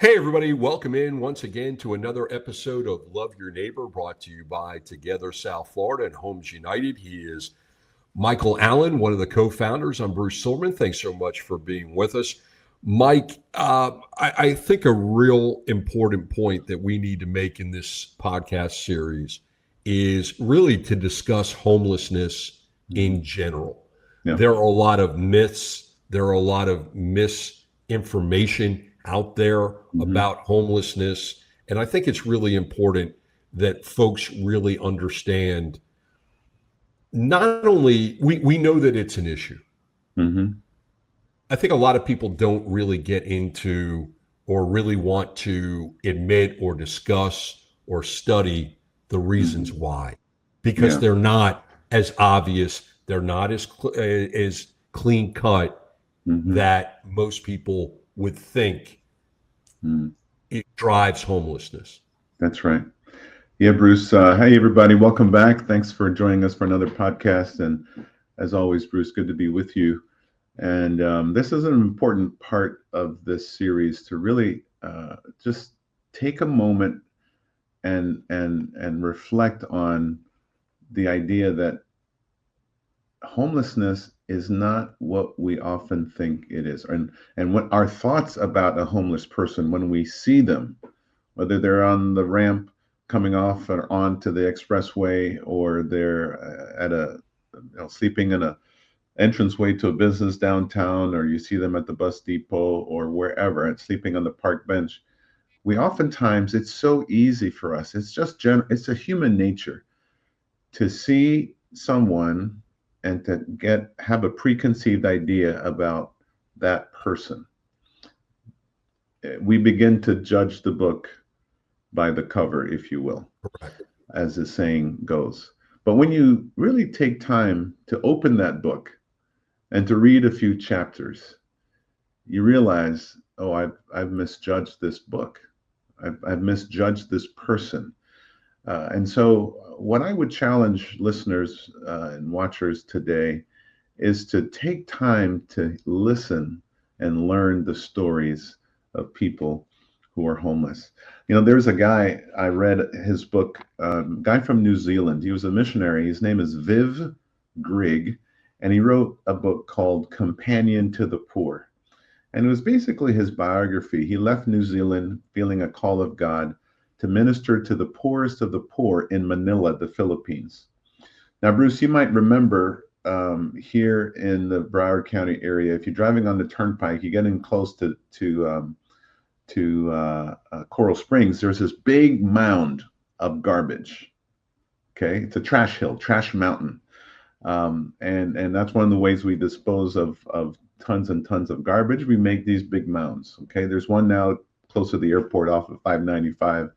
Hey, everybody, welcome in once again to another episode of Love Your Neighbor, brought to you by Together South Florida and Homes United. He is Michael Allen, one of the co founders. I'm Bruce Silverman. Thanks so much for being with us. Mike, I think a real important point that we need to make in this podcast series is really to discuss homelessness in general. Yeah. There are a lot of myths, there are a lot of misinformation out there about homelessness. And I think it's really important that folks really understand not only we know that it's an issue. Mm-hmm. I think a lot of people don't really get into or really want to admit or discuss or study the reasons why, because Yeah. they're not as obvious, they're not as clean cut Mm-hmm. that most people would think Mm. it drives homelessness. That's right. Yeah, Bruce. Hey, everybody. Welcome back. Thanks for joining us for another podcast. And as always, Bruce, good to be with you. And this is an important part of this series to really just take a moment and reflect on the idea that homelessness is not what we often think it is, and what our thoughts about a homeless person when we see them, whether they're on the ramp coming off or onto the expressway, or they're at a sleeping in a entranceway to a business downtown, or you see them at the bus depot or wherever and sleeping on the park bench. We oftentimes, it's so easy for us, it's just it's a human nature to see someone and to have a preconceived idea about that person. We begin to judge the book by the cover, if you will, Correct. as the saying goes. But when you really take time to open that book and to read a few chapters, you realize, oh, I've misjudged this book. I've misjudged this person. And so, what I would challenge listeners and watchers today is to take time to listen and learn the stories of people who are homeless. There's a guy, I read his book, guy from New Zealand. He was a missionary. His name is Viv Grigg, and he wrote a book called Companion to the Poor. And it was basically his biography. He left New Zealand feeling a call of God to minister to the poorest of the poor in Manila, the Philippines. Now, Bruce, you might remember here in the Broward County area, if you're driving on the turnpike, you're getting close to Coral Springs, there's this big mound of garbage. Okay, it's a trash hill, trash mountain, and that's one of the ways we dispose of tons and tons of garbage. We make these big mounds. Okay, there's one now close to the airport off of 595,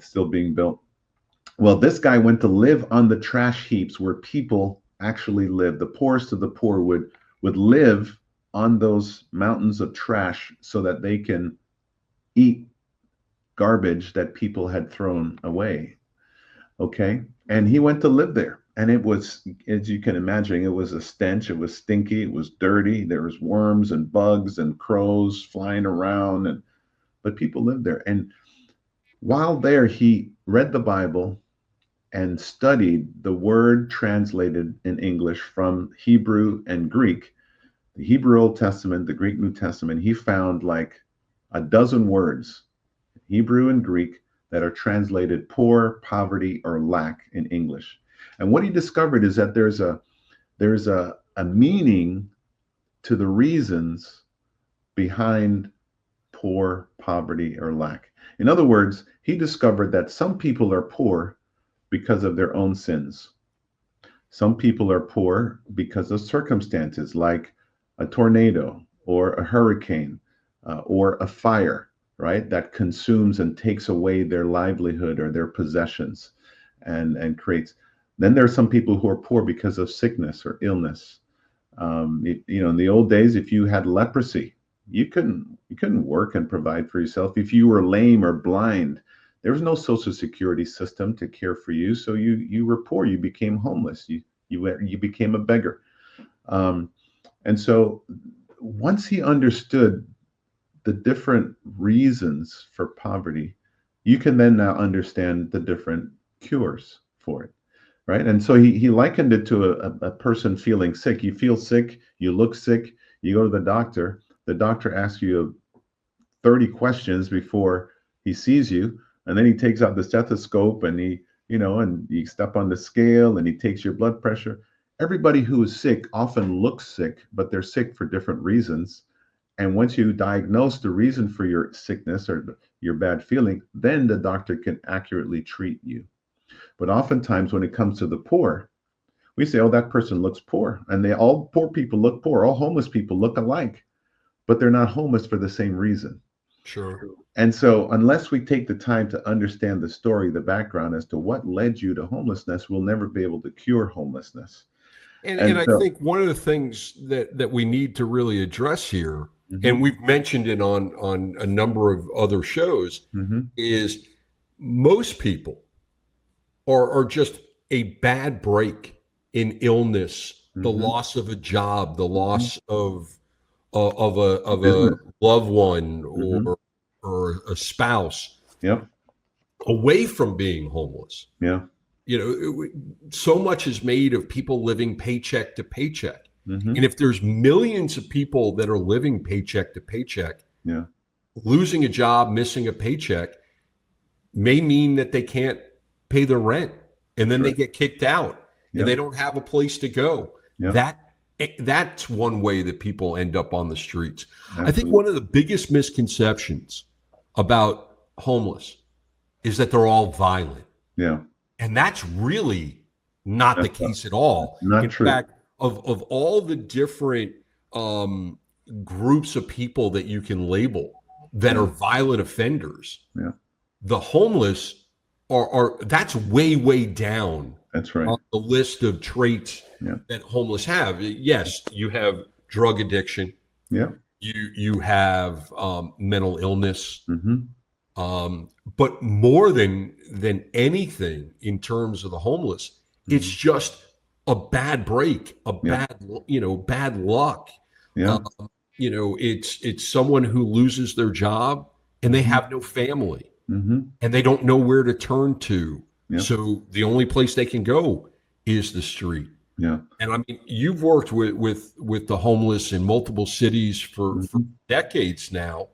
still being built. Well, this guy went to live on the trash heaps where people actually live. The poorest of the poor would live on those mountains of trash so that they can eat garbage that people had thrown away. Okay. And he went to live there. And it was, as you can imagine, it was a stench. It was stinky. It was dirty. There was worms and bugs and crows flying around. But people lived there. And while there, he read the Bible and studied the word translated in English from Hebrew and Greek, the Hebrew Old Testament, the Greek New Testament. He found like a dozen words, Hebrew and Greek, that are translated poor, poverty, or lack in English. And what he discovered is that there's a meaning to the reasons behind poor, poverty, or lack. In other words, he discovered that some people are poor because of their own sins. Some people are poor because of circumstances like a tornado or a hurricane or a fire, right? That consumes and takes away their livelihood or their possessions and creates. Then there are some people who are poor because of sickness or illness. In the old days, if you had leprosy, you couldn't work and provide for yourself. If you were lame or blind, there was no social security system to care for you, so you were poor. You became homeless. You became a beggar. And so once he understood the different reasons for poverty, you can then now understand the different cures for it, right? And so he likened it to a person feeling sick. You feel sick, you look sick, you go to the doctor asks you 30 questions before he sees you, and then he takes out the stethoscope and and you step on the scale and he takes your blood pressure. Everybody who is sick often looks sick, but they're sick for different reasons. And once you diagnose the reason for your sickness or your bad feeling, then the doctor can accurately treat you. But oftentimes when it comes to the poor, we say, oh, that person looks poor. And all poor people look poor. All homeless people look alike, but they're not homeless for the same reason. Sure. And so unless we take the time to understand the story, the background as to what led you to homelessness, we'll never be able to cure homelessness. And I think one of the things that we need to really address here, and we've mentioned it on a number of other shows, is most people are just a bad break in illness, the loss of a job, the loss of a loved one or a spouse, away from being homeless. So much is made of people living paycheck to paycheck. And if there's millions of people that are living paycheck to paycheck, losing a job, missing a paycheck may mean that they can't pay their rent, and then they get kicked out and they don't have a place to go. That's one way that people end up on the streets. Absolutely. I think one of the biggest misconceptions about homeless is that they're all violent. And that's really not the case at all. Not true. In fact, of all the different groups of people that you can label that are violent offenders, the homeless are that's way down. That's right. On the list of traits that homeless have. Yes, you have drug addiction. You have mental illness. But more than anything in terms of the homeless, it's just a bad break, bad luck. It's someone who loses their job and they have no family and they don't know where to turn to. So the only place they can go is the street. And I mean, you've worked with the homeless in multiple cities for decades now.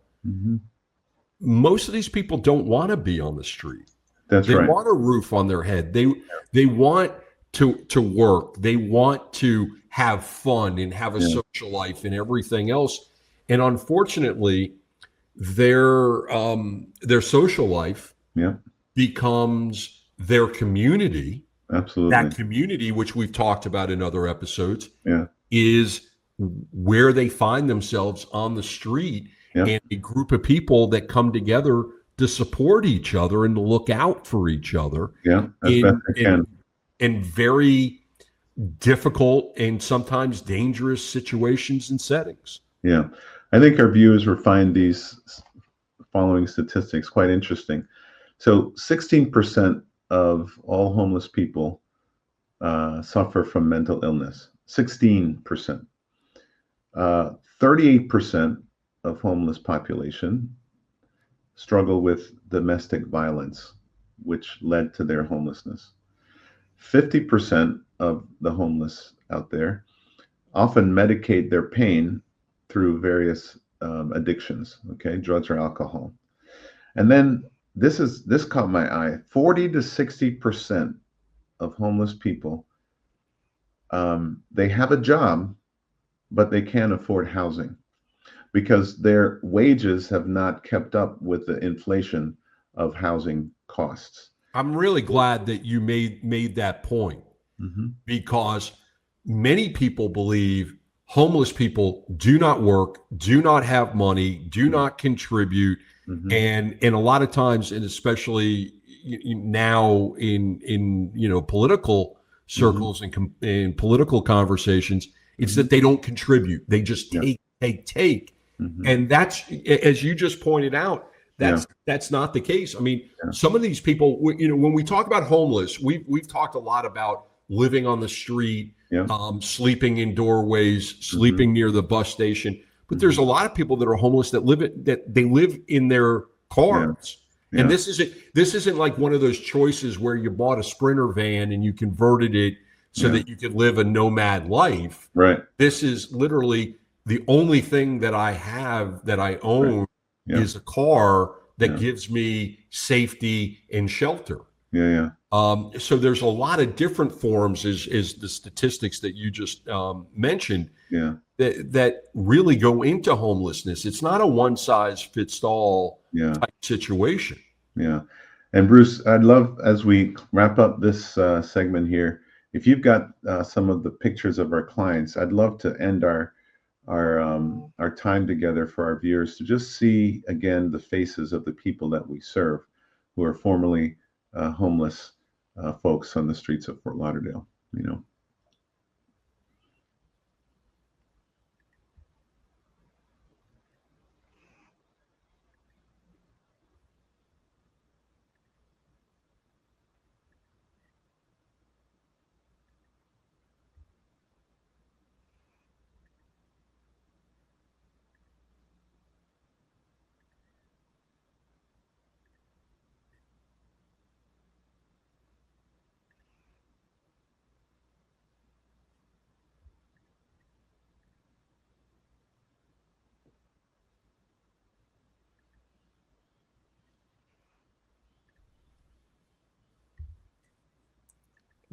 Most of these people don't want to be on the street. They want a roof on their head. They want to work. They want to have fun and have a social life and everything else. And unfortunately, their social life becomes their community. Absolutely. That community, which we've talked about in other episodes, is where they find themselves on the street. And a group of people that come together to support each other and to look out for each other in very difficult and sometimes dangerous situations and settings. I think our viewers will find these following statistics quite interesting. So 16% of all homeless people suffer from mental illness. 16%. 38% of homeless population struggle with domestic violence, which led to their homelessness. 50% of the homeless out there often medicate their pain through various addictions, drugs or alcohol. And then this caught my eye. 40 to 60% of homeless people, they have a job, but they can't afford housing, because their wages have not kept up with the inflation of housing costs. I'm really glad that you made that point, because many people believe homeless people do not work, do not have money, do not contribute, and a lot of times, and especially now in political circles and in political conversations, it's that they don't contribute; they just take. And that's, as you just pointed out, that's not the case. I mean, some of these people, when we talk about homeless, we've talked a lot about living on the street, sleeping in doorways, sleeping near the bus station. But there's a lot of people that are homeless that live in their cars. Yeah. And this isn't like one of those choices where you bought a Sprinter van and you converted it so that you could live a nomad life. Right. This is literally the only thing that I have that I own is a car that gives me safety and shelter. Yeah. So there's a lot of different forms, is the statistics that you just mentioned, that really go into homelessness. It's not a one size fits all type situation. Yeah. And Bruce, I'd love, as we wrap up this segment here, if you've got some of the pictures of our clients, I'd love to end our time together for our viewers to just see again the faces of the people that we serve, who are formerly homeless folks on the streets of Fort Lauderdale.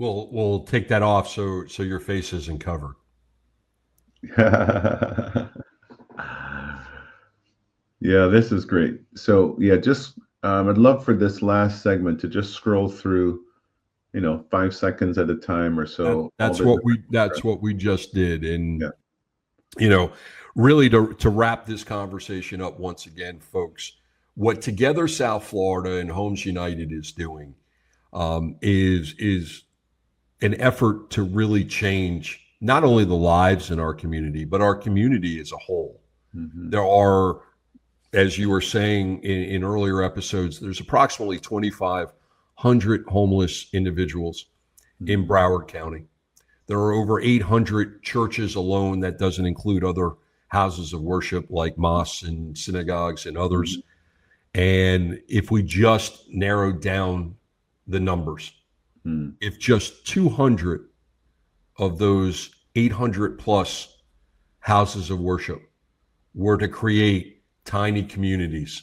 We'll take that off so your face isn't covered. Yeah, this is great. So just I'd love for this last segment to just scroll through, 5 seconds at a time or so. That's what we just did. And really to wrap this conversation up once again, folks, what Together South Florida and Homes United is doing is an effort to really change not only the lives in our community, but our community as a whole. There are, as you were saying in earlier episodes, there's approximately 2,500 homeless individuals in Broward County. There are over 800 churches alone. That doesn't include other houses of worship like mosques and synagogues and others. And if we just narrowed down the numbers, if just 200 of those 800 plus houses of worship were to create tiny communities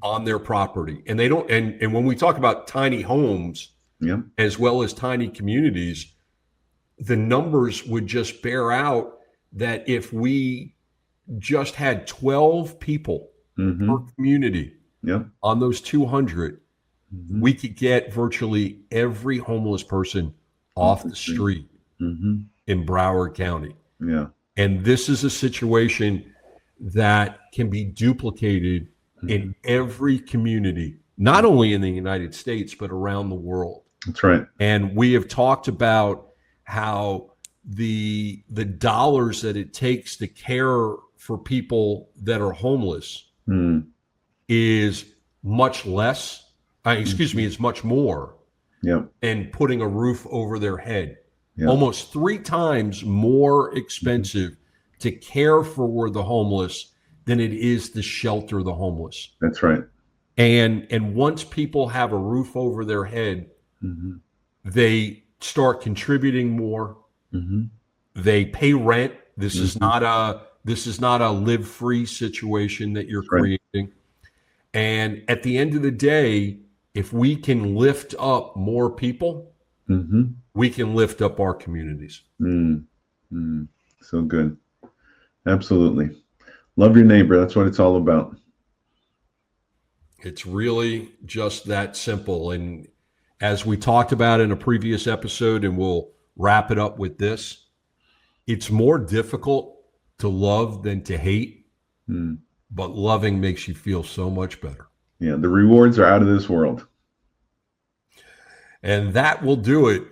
on their property, and they don't, and when we talk about tiny homes as well as tiny communities, the numbers would just bear out that if we just had 12 people per community on those 200, we could get virtually every homeless person off the street in Broward County. And this is a situation that can be duplicated in every community, not only in the United States, but around the world. That's right. And we have talked about how the dollars that it takes to care for people that are homeless is much less. Is much more than putting a roof over their head. Almost 3 times more expensive to care for the homeless than it is to shelter the homeless. That's right. And once people have a roof over their head, they start contributing more. They pay rent. This is not a live free situation that you're creating. And at the end of the day, if we can lift up more people, we can lift up our communities. So good. Absolutely. Love your neighbor. That's what it's all about. It's really just that simple. And as we talked about in a previous episode, and we'll wrap it up with this, it's more difficult to love than to hate, but loving makes you feel so much better. Yeah, the rewards are out of this world. And that will do it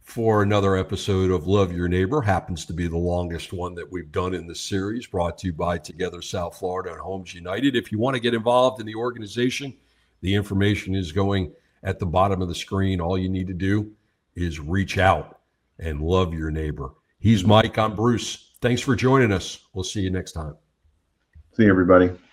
for another episode of Love Your Neighbor. Happens to be the longest one that we've done in this series, brought to you by Together South Florida and Homes United. If you want to get involved in the organization, the information is going at the bottom of the screen. All you need to do is reach out and love your neighbor. He's Mike. I'm Bruce. Thanks for joining us. We'll see you next time. See you, everybody.